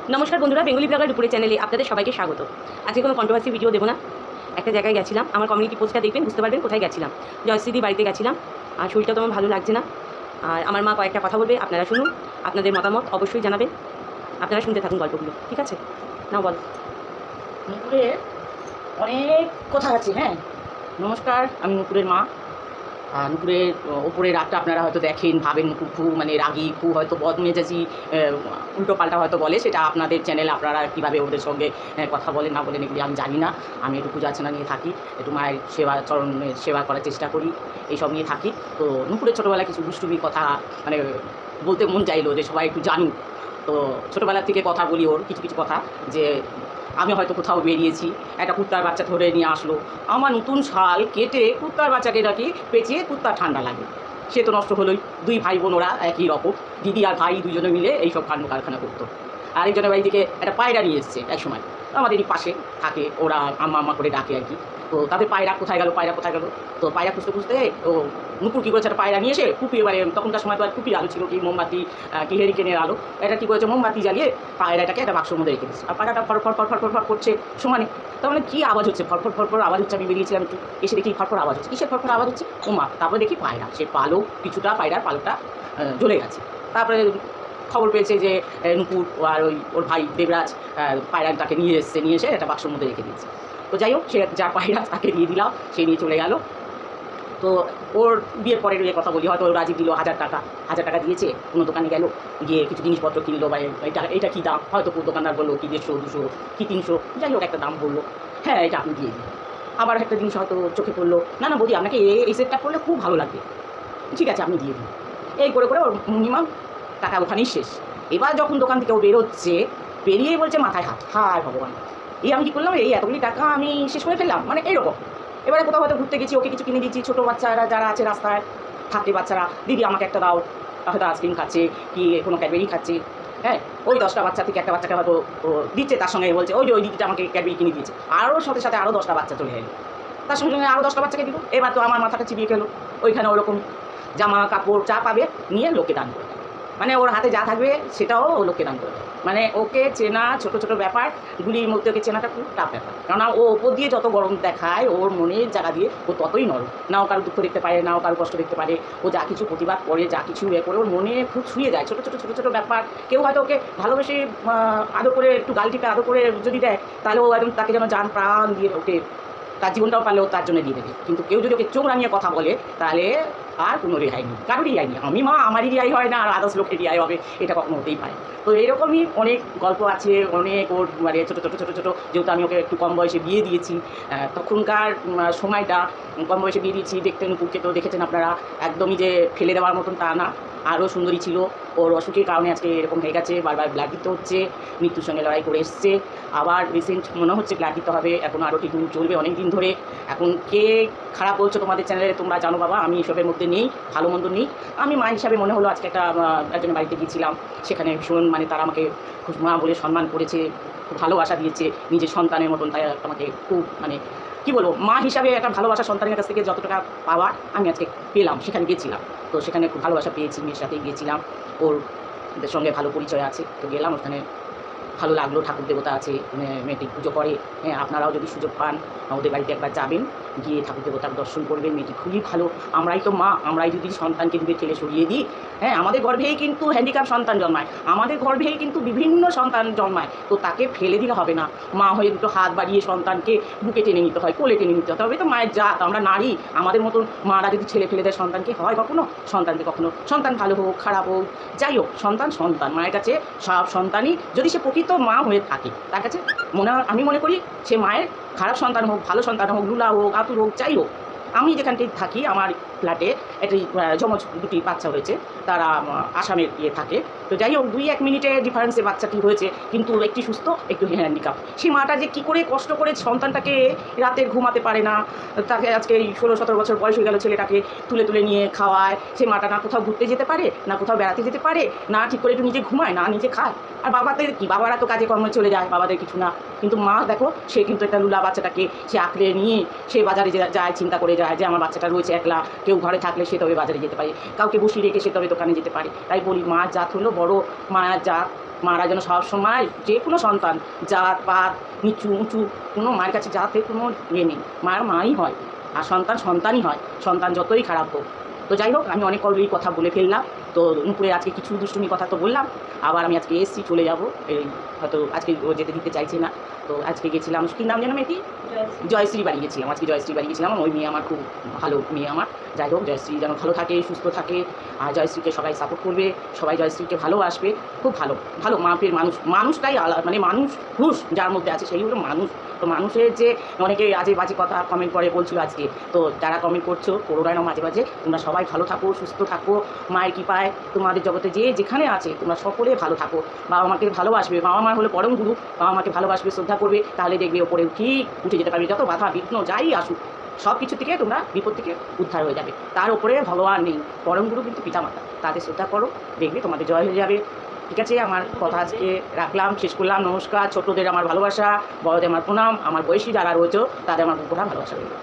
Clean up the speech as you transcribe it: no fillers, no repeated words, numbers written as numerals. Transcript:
নমস্কার বন্ধুরা, Bengali blogger দুপুরে চ্যানেলে আপনাদের সবাইকে স্বাগত। আজকে কোনো কন্ট্রোভার্সি ভিডিও দেবো না। একটা জায়গায় গেছিলাম, আমার কমিউনিটি পোস্টটা দেখবেন, বুঝতে পারবেন কোথায় গেছিলাম। জয়শ্রীদি বাড়িতে গেছিলাম, আর শরীরটা তো আমার ভালো লাগছে না। আর আমার মা কয়েকটা কথা বলবে, আপনারা শুনুন, আপনাদের মতামত অবশ্যই জানাবেন। আপনারা শুনতে থাকুন গল্পগুলো, ঠিক আছে? নাও বল। নূপুরে অনেক কথা আছে। হ্যাঁ, নমস্কার, আমি নূপুরের মা। আর নূপুরের ওপরের রাগটা আপনারা হয়তো দেখেন, ভাবেন নূপুর খুব মানে রাগী, খুব হয়তো বদমেজাজি, উল্টো পাল্টা হয়তো বলে। সেটা আপনাদের চ্যানেলে আপনারা কীভাবে ওদের সঙ্গে কথা বলেন না বলেন এগুলি আমি জানি না। আমি একটু পূজা অর্চনা নিয়ে থাকি, একটু মায়ের সেবা চরণের সেবা করার চেষ্টা করি, এইসব নিয়ে থাকি। তো নূপুরের ছোটোবেলায় কিছু দুষ্টুমির কথা মানে বলতে মন চাইলো যে সবাই একটু জানুক। তো ছোটোবেলার থেকে কথা বলি ওর কিছু কিছু কথা, যে আমি হয়তো কোথাও বেরিয়েছি, একটা কুত্তার বাচ্চা ধরে নিয়ে আসলো, আমার নতুন শাল কেটে কুত্তার বাচ্চাকে নাকি পেঁচিয়ে কুত্তার ঠান্ডা লাগে। সে তো নষ্ট হলোই। দুই ভাই বোন ওরা একই রকম, দিদি আর ভাই দুজনে মিলে এইসব কাণ্ড কারখানা করতো। আরেকজনের বাড়ি থেকে একটা পায়রা নিয়ে এসছে এক সময়, আমাদেরই পাশে থাকে, ওরা আম্মা আম্মা করে ডাকে আর কি। তো তাদের পায়রা কোথায় গেল, পায়রা কোথায় গেল। তো পায়রা খুঁজতে খুঁজতে ও নুপুর কী করেছে, একটা পায়রা নিয়ে এসে কুপি, এবারে তখনকার সময় তো আর কুপির আলো ছিল কি মোমবাতি কি হেরিকেনের আলো, এটা কী করেছে মোমবাতি জ্বালিয়ে পায়রাটাকে একটা বাক্সর মধ্যে রেখে দিচ্ছে। আর পায়রাটা ফরফর ফরফর ফরফর করছে সমানে। তার মানে কী আওয়াজ হচ্ছে, ফরফর ফরফর আওয়াজ হচ্ছে। আমি বেরিয়েছিলাম একটু, এসে দেখি ফরফর আওয়াজ হচ্ছে। কিসের ফরফর আওয়াজ হচ্ছে? ওমা! তারপরে দেখি পায়রা, সে পালক কিছুটা পায়রার পালকটা জ্বলে গেছে। তারপরে খবর পেয়েছে যে নুপুর আর ওর ভাই দেবরাজ পায়রাটাকে নিয়ে এসছে, নিয়ে এসে একটা বাক্সর মধ্যে রেখে দিয়েছে। তো যাই হোক, সে যা পায়রা তাকে দিয়ে দিলাম, সে নিয়ে চলে গেল। তো ওর বিয়ের পরের কথা বলি, হয়তো রাজি দিল 1000 টাকা দিয়েছে, কোনো দোকানে গেল, গিয়ে কিছু জিনিসপত্র কিনলো, বা এটা কী দাম, হয়তো দোকানদার বললো কি 150 200 কি 300, যাই হোক একটা দাম বললো, হ্যাঁ এটা আপনি দিয়ে দিন। আবার একটা জিনিস হয়তো চোখে পড়লো, না না বৌদি আপনাকে এই সেটটা করলে খুব ভালো লাগবে, ঠিক আছে আপনি দিয়ে দিন। এই করে করে ওর মিনিমাম টাকা ওখানেই শেষ। এবার যখন দোকান থেকে ও বেরোচ্ছে, বেরিয়েই বলছে মাথায় হাত, হায় ভগবান, এই আমি কী করলাম, এই এতগুলি টাকা আমি শেষ করে ফেললাম, মানে এইরকম। এবারে কোথাও হয়তো ঘুরতে গেছি, ওকে কিছু কিনে দিচ্ছি, ছোটো বাচ্চারা যারা আছে রাস্তায় থাকে বাচ্চারা, দিদি আমাকে একটা দাও, হয়তো আইসক্রিম খাচ্ছে কি কোনো ক্যাডবেরি খাচ্ছে। হ্যাঁ, ওই 10টা বাচ্চা থেকে একটা বাচ্চাকে হয়তো দিচ্ছে, তার সঙ্গে বলছে ওই যে ওই দিদিটা আমাকে ক্যাডবেরি কিনে দিয়েছে, আরও সাথে সাথে আরও 10টা বাচ্চা চলে এলো, তার সঙ্গে সঙ্গে আরও 10টা বাচ্চাকে দিল। এবার তো আমার মাথাটা চিবিয়ে গেলো। ওইখানে ওরকম জামা কাপড় যা পাবে নিয়ে লোকে দান করে, মানে ওর হাতে যা থাকবে সেটাও ও লোককে দান করে। মানে ওকে চেনা ছোটো ছোটো ব্যাপারগুলির মধ্যে ওকে চেনাটা খুব টাফ ব্যাপার, কেননা ও ওপর দিয়ে যত গরম দেখায়, ওর মনের জায়গা দিয়ে ও ততই নরম। না ও কারো দুঃখ দেখতে পারে, না ও কারো কষ্ট দেখতে পারে। ও যা কিছু প্রতিবাদ করে, যা কিছু করে, ওর মনে খুব ছুঁয়ে যায় ছোটো ছোটো ছোটো ছোটো ব্যাপার। কেউ হয়তো ওকে ভালোবেসে আদর করে একটু গাল টিপে আদর করে যদি দেয়, তাহলে ও একদম তাকে যেন জান প্রাণ দিয়ে ওকে তার জীবনটাও পারলেও তার জন্য দিয়ে দেবে। কিন্তু কেউ যদি ওকে চোখ রাঙিয়ে কথা বলে, তাহলে আর কোনো রেহাই নেই, কারোর রেহাই নেই। আমি মা, আমারই রেহাই হয় না, আর আদার্স লোকের রেহাই হবে, এটা কখনো হতেই পারে। তো এইরকমই অনেক গল্প আছে, অনেক ওর মানে ছোটো ছোটো ছোটো ছোটো, যেহেতু আমি ওকে একটু কম বয়সে বিয়ে দিয়েছি, তখনকার সময়টা কম বয়সে বিয়ে দিয়েছি। দেখতে নুপুরকে তো দেখেছেন আপনারা, একদমই যে ফেলে দেওয়ার মতন তা না, আরও সুন্দরী ছিল। ওর অসুখের কারণে আজকে এরকম হয়ে গেছে, বারবার ব্লাড দিতে হচ্ছে, মৃত্যুর সঙ্গে লড়াই করে এসছে। আবার রিসেন্ট মনে হচ্ছে ব্লাড দিতে হবে, এখন আরও ট্রিটমেন্ট চলবে অনেক দিন ধরে। এখন কে খারাপ বলছো তোমাদের চ্যানেলে তোমরা জানো বাবা, আমি এসবের মধ্যে নেই, ভালো মন্দ নেই। আমি মা হিসাবে মনে হলো আজকে একজনের বাড়িতে গিয়েছিলাম, সেখানে ভীষণ মানে তারা আমাকে খুব মা বলে সম্মান করেছে, খুব ভালোবাসা দিয়েছে, নিজের সন্তানের মতন। তাই আমাকে খুব মানে কী বলবো, মা হিসাবে একটা ভালোবাসা সন্তানের কাছ থেকে যতটা পাওয়ার আমি আজকে পেলাম, সেখানে গেছিলাম। তো সেখানে খুব ভালোবাসা পেয়েছি, মেয়ের সাথেই গিয়েছিলাম, ওর সঙ্গে ভালো পরিচয় আছে। তো গেলাম, ওখানে ভালো লাগলো, ঠাকুর দেবতা আছে, মেয়েটি পুজো করে। হ্যাঁ, আপনারাও যদি সুযোগ পান ওদের বাড়িতে একবার যাবেন, গিয়ে ঠাকুর দেবতার দর্শন করবেন। মেয়েটি খুবই ভালো। আমরাই তো মা, আমরাই যদি সন্তানকে দূরে ঠেলে সরিয়ে দিই, হ্যাঁ আমাদের গর্ভেই কিন্তু হ্যান্ডিক্যাপ সন্তান জন্মায়, আমাদের গর্ভেই কিন্তু বিভিন্ন সন্তান জন্মায়। তো তাকে ফেলে দিলে হবে না, মা হয়ে দুটো হাত বাড়িয়ে সন্তানকে বুকে টেনে নিতে হয়, কোলে টেনে নিতে হয়। তবে তো মায়ের জাত, আমরা নারী, আমাদের মতন মারা যদি ছেলে ফেলে দেয় সন্তানকে, হয় কখনো সন্তানকে? কখনো সন্তান ভালো হোক খারাপ হোক, যাই হোক সন্তান সন্তান। মায়ের কাছে সব সন্তানই, যদি সে প্রকৃত মা হয়ে থাকে, তার কাছে আমি মনে করি সে মায়ের খারাপ সন্তান হোক ভালো সন্তান হোক, লুলা হোক আতুর হোক, যাই হোক। আমি যেখানটায় থাকি, আমার ফ্ল্যাটে একটি যমজ দুটি বাচ্চা হয়েছে, তারা আসামের থাকে। তো যাই হোক 2-1 মিনিটের ডিফারেন্সে বাচ্চাটি হয়েছে, কিন্তু একটি সুস্থ একটু হ্যান্ডিক্যাপ। সেই মাটা যে কী করে কষ্ট করে সন্তানটাকে রাতে ঘুমাতে পারে না, তাকে আজকে এই 16-17 বছর বয়স হয়ে গেল, ছেলেটাকে তুলে তুলে নিয়ে খাওয়ায়। সেই মাটা না কোথাও ঘুরতে যেতে পারে, না কোথাও বেড়াতে যেতে পারে, না ঠিক করে একটু নিজে ঘুমায়, না নিজে খায়। আর বাবাদের কি, বাবারা তো কাজে কর্মে চলে যায়, বাবাদের কিছু না। কিন্তু মা দেখো, সে কিন্তু একটা লুলা বাচ্চাটাকে সে আঁকড়ে নিয়ে সে বাজারে যায়, চিন্তা করে যায় যে আমার বাচ্চাটা রয়েছে একলা, কেউ ঘরে থাকলে সে তবে বাজারে যেতে পারে, কাউকে বসিয়ে রেখে সে তবে দোকানে যেতে পারে। তাই বলি মার জাত হলো বড় মায়ের জাত, মারা যেন সবসময় যে কোনো সন্তান জাত পাত নিচু উঁচু কোনো মায়ের কাছে যাতে কোনো ইয়ে নেই, মায়ের মাই হয় আর সন্তান সন্তানই হয়, সন্তান যতই খারাপ হোক। তো যাই হোক, আমি অনেক অলরেডি কথা বলে ফেললাম। তো নুপুরে আজকে কিছু দুষ্টুমি কথা তো বললাম, আবার আমি আজকে এসছি, চলে যাব। এই হয়তো আজকে ও যেতে দিতে চাইছে না। তো আজকে গেছিলাম, কী নাম যেন মেয়েটি? জয়শ্রী বাড়ি গেছিলাম। আজকে জয়শ্রী বাড়ি গেছিলাম। ওই মেয়ে আমার খুব ভালো মেয়ে আমার। যাই হোক, জয়শ্রী যেন ভালো থাকে, সুস্থ থাকে, আর জয়শ্রীকে সবাই সাপোর্ট করবে, সবাই জয়শ্রীকে ভালোবাসবে। খুব ভালো ভালো মাপের মানুষ, মানুষটাই আলাদা, মানে মানুষ হুশ যার মধ্যে আছে সেই হলো মানুষ। তো মানুষের যে অনেকে আজে বাজে কথা কমেন্ট করে বলছিল আজকে, তো যারা কমেন্ট করছো করো না মাঝে মাঝে, তোমরা সবাই ভালো থাকো, সুস্থ থাকো, মায়ের কৃপায় তোমাদের জগতে যে যেখানে আছে তোমরা সকলে ভালো থাকো। বাবা মাকে ভালোবাসবে, বাবা মা হলো পরম গুরু, বাবা মাকে ভালোবাসবে, শ্রদ্ধা করবে, তাহলে দেখবে ওপরে ঠিক উঠে যেতে পারবে। যত বাধা বিঘ্ন যাই আসুক সব কিছু থেকে তোমরা বিপদ থেকে উদ্ধার হয়ে যাবে। তার উপরে ভগবান নেই, পরম গুরু কিন্তু পিতামাতা, তাদের শ্রদ্ধা করো, দেখবে তোমাদের জয় হয়ে যাবে। ঠিক আছে, আমার কথা আজকে রাখলাম, শেষ করলাম। নমস্কার। ছোটদের আমার ভালোবাসা, বড়দের আমার প্রণাম, আমার বয়সী যারা রয়েছে তাদের আমার পুরোটা ভালোবাসা রইল।